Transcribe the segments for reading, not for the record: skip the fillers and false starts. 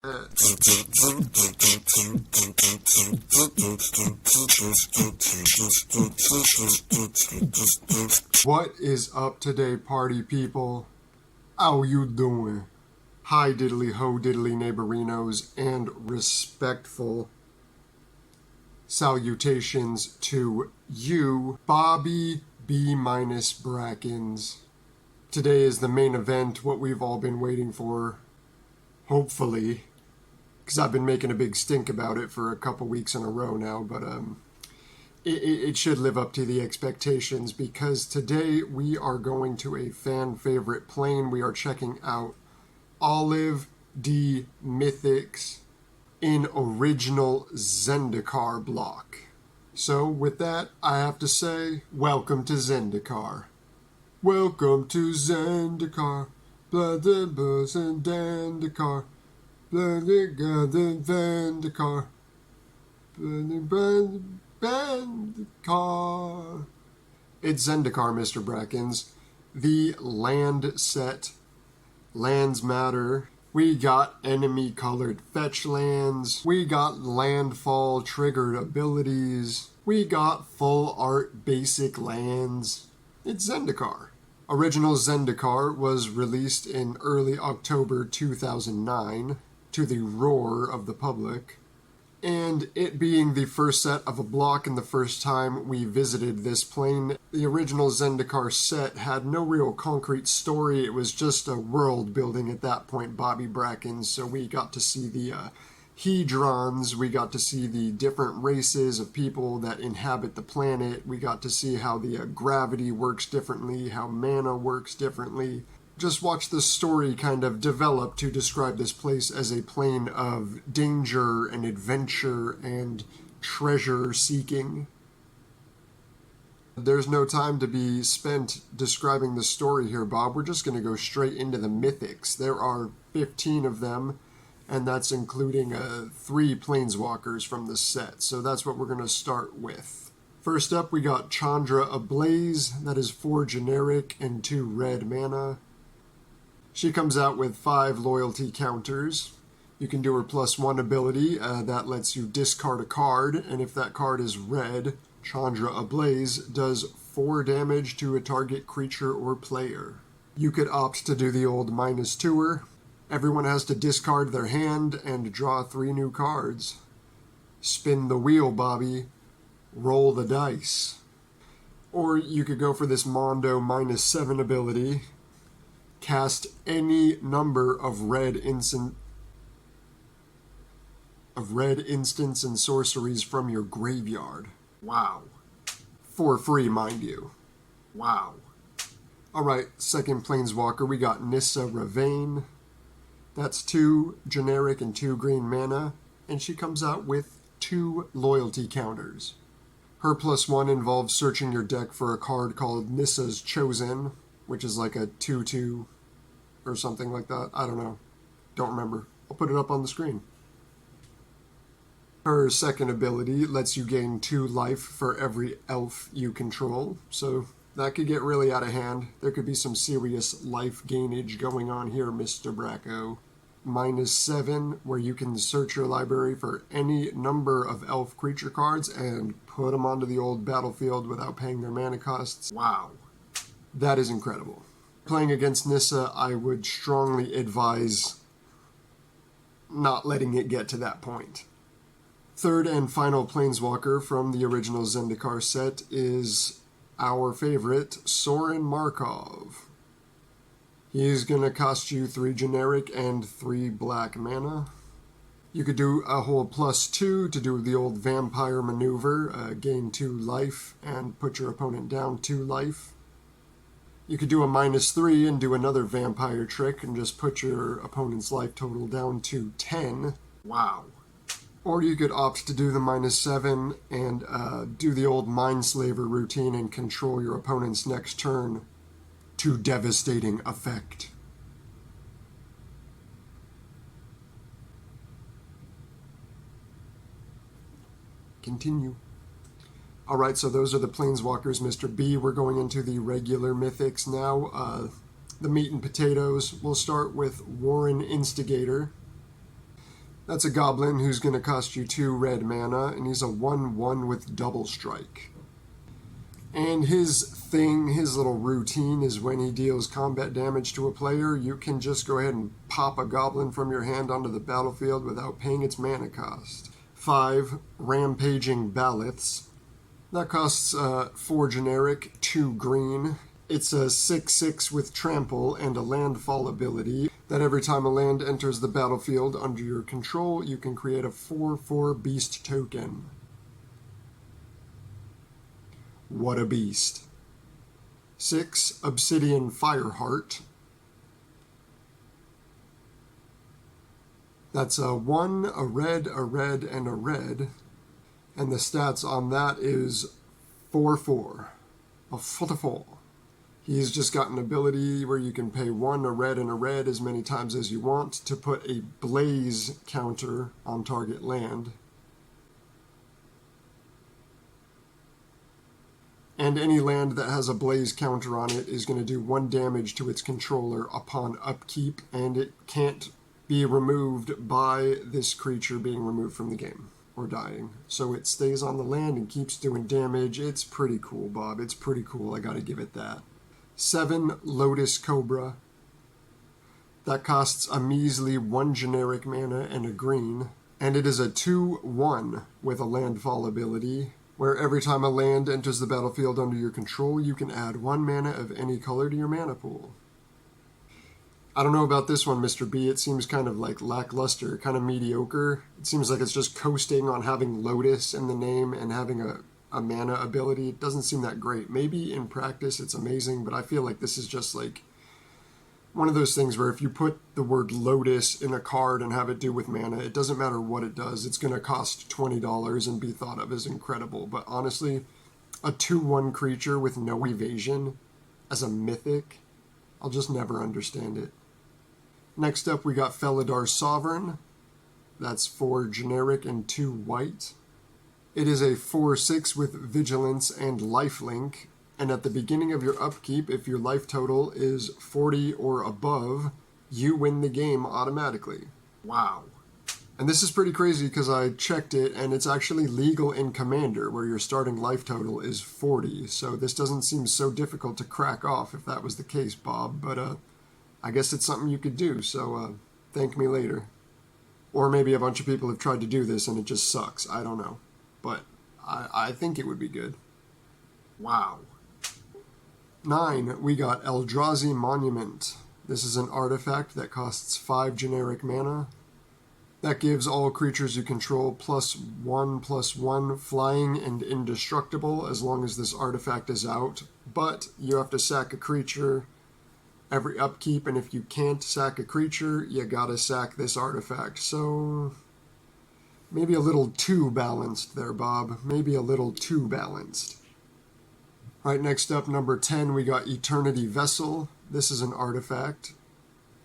What is up today, party people? How you doing? Hi diddly ho diddly neighborinos and respectful salutations to you, Bobby B- Brackens. Today is the main event, what we've all been waiting for, hopefully, because I've been making a big stink about it for a couple weeks in a row now, but it should live up to the expectations, because today we are going to a fan favorite plane. We are checking out Olive D Mythics in original Zendikar block. So with that, I have to say, welcome to Zendikar. Welcome to Zendikar. Blood and buzz and Zendikar. Blood and Zendikar. Blood and Zendikar. It's Zendikar, Mr. Brackens. The land set. Lands matter. We got enemy colored fetch lands. We got landfall triggered abilities. We got full art basic lands. It's Zendikar. Original Zendikar was released in early October 2009 to the roar of the public. And it being the first set of a block and the first time we visited this plane, the original Zendikar set had no real concrete story. It was just a world building at that point, Bobby Brackens. So we got to see the hedrons, we got to see the different races of people that inhabit the planet, we got to see how the gravity works differently, how mana works differently. Just watch the story kind of develop to describe this place as a plane of danger and adventure and treasure seeking. There's no time to be spent describing the story here, Bob. We're just going to go straight into the mythics. There are 15 of them, and that's including 3 planeswalkers from the set. So that's what we're going to start with. First up, we got Chandra Ablaze. That is 4 generic and 2 red mana. She comes out with 5 loyalty counters. You can do her +1 ability. That lets you discard a card, and if that card is red, Chandra Ablaze does 4 damage to a target creature or player. You could opt to do the old -2-er. Everyone has to discard their hand and draw 3 new cards. Spin the wheel, Bobby. Roll the dice. Or you could go for this Mondo -7 ability. Cast any number of red instants and sorceries from your graveyard. Wow. For free, mind you. Wow. Alright, second planeswalker, we got Nissa Ravane. That's 2 generic and 2 green mana, and she comes out with 2 loyalty counters. Her +1 involves searching your deck for a card called Nissa's Chosen, which is like a 2/2 or something like that. I don't know. Don't remember. I'll put it up on the screen. Her second ability lets you gain 2 life for every elf you control, so that could get really out of hand. There could be some serious life gainage going on here, Mr. Bracco. -7, where you can search your library for any number of elf creature cards and put them onto the old battlefield without paying their mana costs. Wow. That is incredible. Playing against Nissa, I would strongly advise not letting it get to that point. Third and final planeswalker from the original Zendikar set is our favorite, Sorin Markov. He's going to cost you 3 generic and 3 black mana. You could do a whole +2 to do the old vampire maneuver, gain 2 life and put your opponent down 2 life. You could do a -3 and do another vampire trick and just put your opponent's life total down to 10. Wow. Or you could opt to do the -7 and do the old Mindslaver routine and control your opponent's next turn to devastating effect. Continue. Alright, so those are the planeswalkers, Mr. B. We're going into the regular mythics now. The meat and potatoes. We'll start with Warren Instigator. That's a goblin who's going to cost you 2 red mana, and he's a 1/1 with double strike. And his thing, his little routine, is when he deals combat damage to a player, you can just go ahead and pop a goblin from your hand onto the battlefield without paying its mana cost. 5 Rampaging Baliths. That costs 4 generic, 2 green. It's a 6/6 with trample and a landfall ability that every time a land enters the battlefield under your control, you can create a 4/4 beast token. What a beast. 6 Obsidian Fireheart. That's a 1, a red, and a red. And the stats on that is 4/4. A 4/4. He's just got an ability where you can pay 1, a red, and a red as many times as you want to put a blaze counter on target land. And any land that has a blaze counter on it is going to do 1 damage to its controller upon upkeep, and it can't be removed by this creature being removed from the game or dying. So it stays on the land and keeps doing damage. It's pretty cool, Bob. It's pretty cool. I gotta give it that. 7 Lotus Cobra. That costs a measly 1 generic mana and a green. And it is a 2/1 with a landfall ability, where every time a land enters the battlefield under your control, you can add 1 mana of any color to your mana pool. I don't know about this one, Mr. B. It seems kind of like lackluster, kind of mediocre. It seems like it's just coasting on having Lotus in the name and having a mana ability. It doesn't seem that great. Maybe in practice it's amazing, but I feel like this is just like one of those things where if you put the word Lotus in a card and have it do with mana, it doesn't matter what it does. It's going to cost $20 and be thought of as incredible. But honestly, a 2/1 creature with no evasion as a mythic, I'll just never understand it. Next up, we got Felidar Sovereign. That's 4 generic and 2 white. It is a 4/6 with vigilance and lifelink. And at the beginning of your upkeep, if your life total is 40 or above, you win the game automatically. Wow. And this is pretty crazy because I checked it, and it's actually legal in Commander, where your starting life total is 40. So this doesn't seem so difficult to crack off if that was the case, Bob. But I guess it's something you could do, so thank me later. Or maybe a bunch of people have tried to do this and it just sucks. I don't know. But I think it would be good. Wow. 9, we got Eldrazi Monument. This is an artifact that costs 5 generic mana. That gives all creatures you control +1/+1 flying and indestructible as long as this artifact is out. But you have to sack a creature every upkeep, and if you can't sack a creature, you gotta sack this artifact. So maybe a little too balanced there, Bob. Maybe a little too balanced. Alright, next up, number 10, we got Eternity Vessel. This is an artifact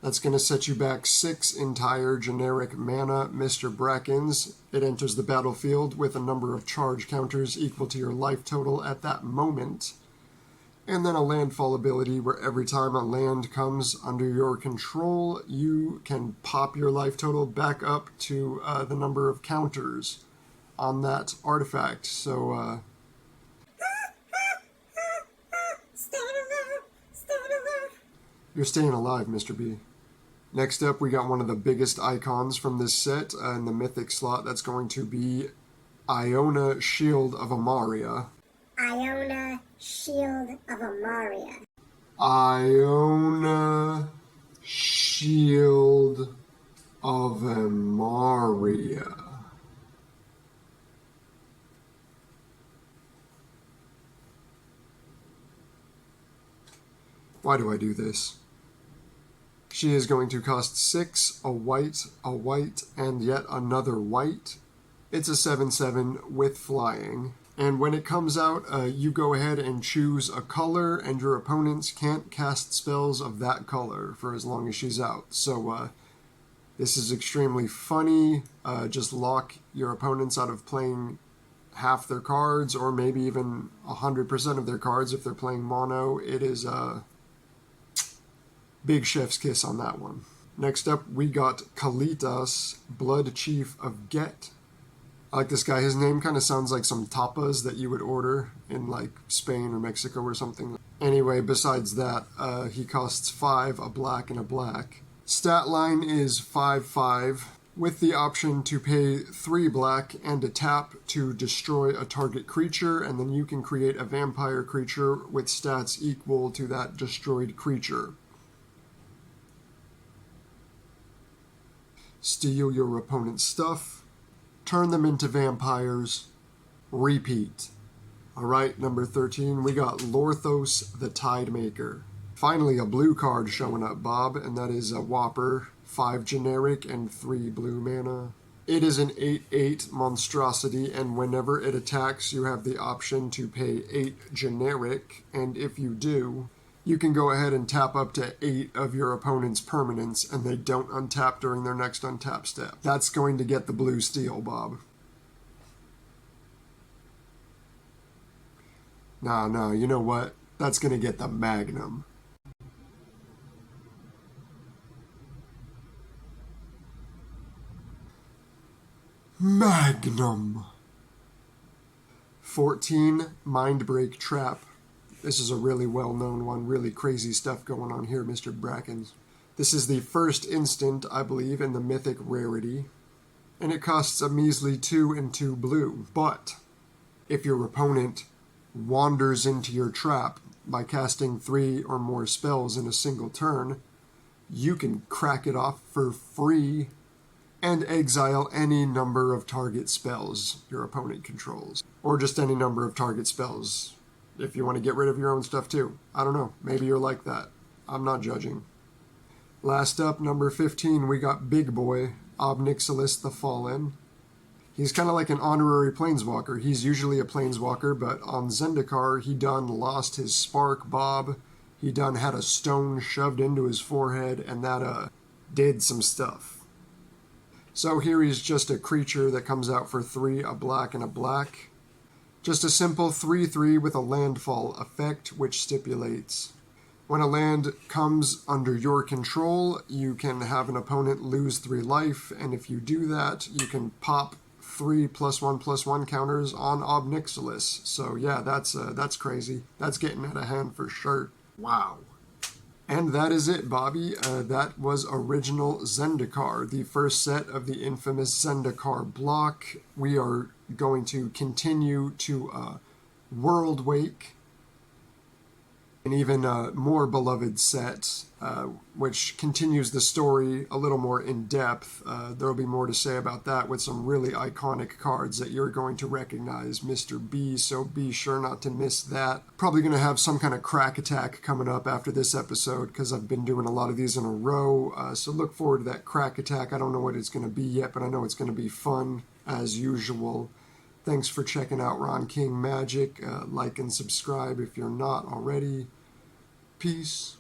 that's going to set you back 6 entire generic mana, Mr. Brackens. It enters the battlefield with a number of charge counters equal to your life total at that moment. And then a landfall ability where every time a land comes under your control, you can pop your life total back up to the number of counters on that artifact. So, you're staying alive, Mr. B. Next up, we got one of the biggest icons from this set in the Mythic slot. That's going to be Iona Shield of Amaria. Iona Shield of Amaria. Iona Shield of Amaria. Why do I do this? She is going to cost 6, a white, and yet another white. It's a 7/7 with flying. And when it comes out, you go ahead and choose a color, and your opponents can't cast spells of that color for as long as she's out. So this is extremely funny. Just lock your opponents out of playing half their cards, or maybe even 100% of their cards if they're playing mono. It is big chef's kiss on that one. Next up, we got Kalitas, Blood Chief of Get. I like this guy. His name kind of sounds like some tapas that you would order in like Spain or Mexico or something. Anyway, besides that, he costs 5, a black and a black. Stat line is 5/5, with the option to pay 3 black and a tap to destroy a target creature, and then you can create a vampire creature with stats equal to that destroyed creature. Steal your opponent's stuff, turn them into vampires, repeat. Alright, number 13, we got Lorthos the Tidemaker. Finally, a blue card showing up, Bob, and that is a Whopper, 5 generic and 3 blue mana. It is an 8/8 monstrosity, and whenever it attacks, you have the option to pay 8 generic, and if you do, you can go ahead and tap up to 8 of your opponent's permanents, and they don't untap during their next untap step. That's going to get the blue steal, Bob. No, you know what? That's going to get the Magnum. Magnum. 14, Mindbreak Trap. This is a really well-known one, really crazy stuff going on here, Mr. Brackens. This is the first instant, I believe, in the Mythic rarity, and it costs a measly 2 and 2 blue. But if your opponent wanders into your trap by casting 3 or more spells in a single turn, you can crack it off for free and exile any number of target spells your opponent controls. Or just any number of target spells. If you want to get rid of your own stuff too. I don't know. Maybe you're like that. I'm not judging. Last up, number 15, we got Big Boy, Obnixilis the Fallen. He's kind of like an honorary planeswalker. He's usually a planeswalker, but on Zendikar, he done lost his spark, Bob. He done had a stone shoved into his forehead, and that did some stuff. So here he's just a creature that comes out for 3, a black and a black. Just a simple 3/3 with a landfall effect, which stipulates when a land comes under your control, you can have an opponent lose 3 life, and if you do that, you can pop 3 +1/+1 counters on Obnixilis. So yeah, that's crazy. That's getting out of hand for sure. Wow. And that is it, Bobby. That was original Zendikar, the first set of the infamous Zendikar block. We are going to continue to World Wake, an even more beloved set, which continues the story a little more in depth. There will be more to say about that with some really iconic cards that you're going to recognize, Mr. B, so be sure not to miss that. Probably going to have some kind of crack attack coming up after this episode because I've been doing a lot of these in a row, so look forward to that crack attack. I don't know what it's going to be yet, but I know it's going to be fun as usual. Thanks for checking out Ron King Magic. Like and subscribe if you're not already. Peace.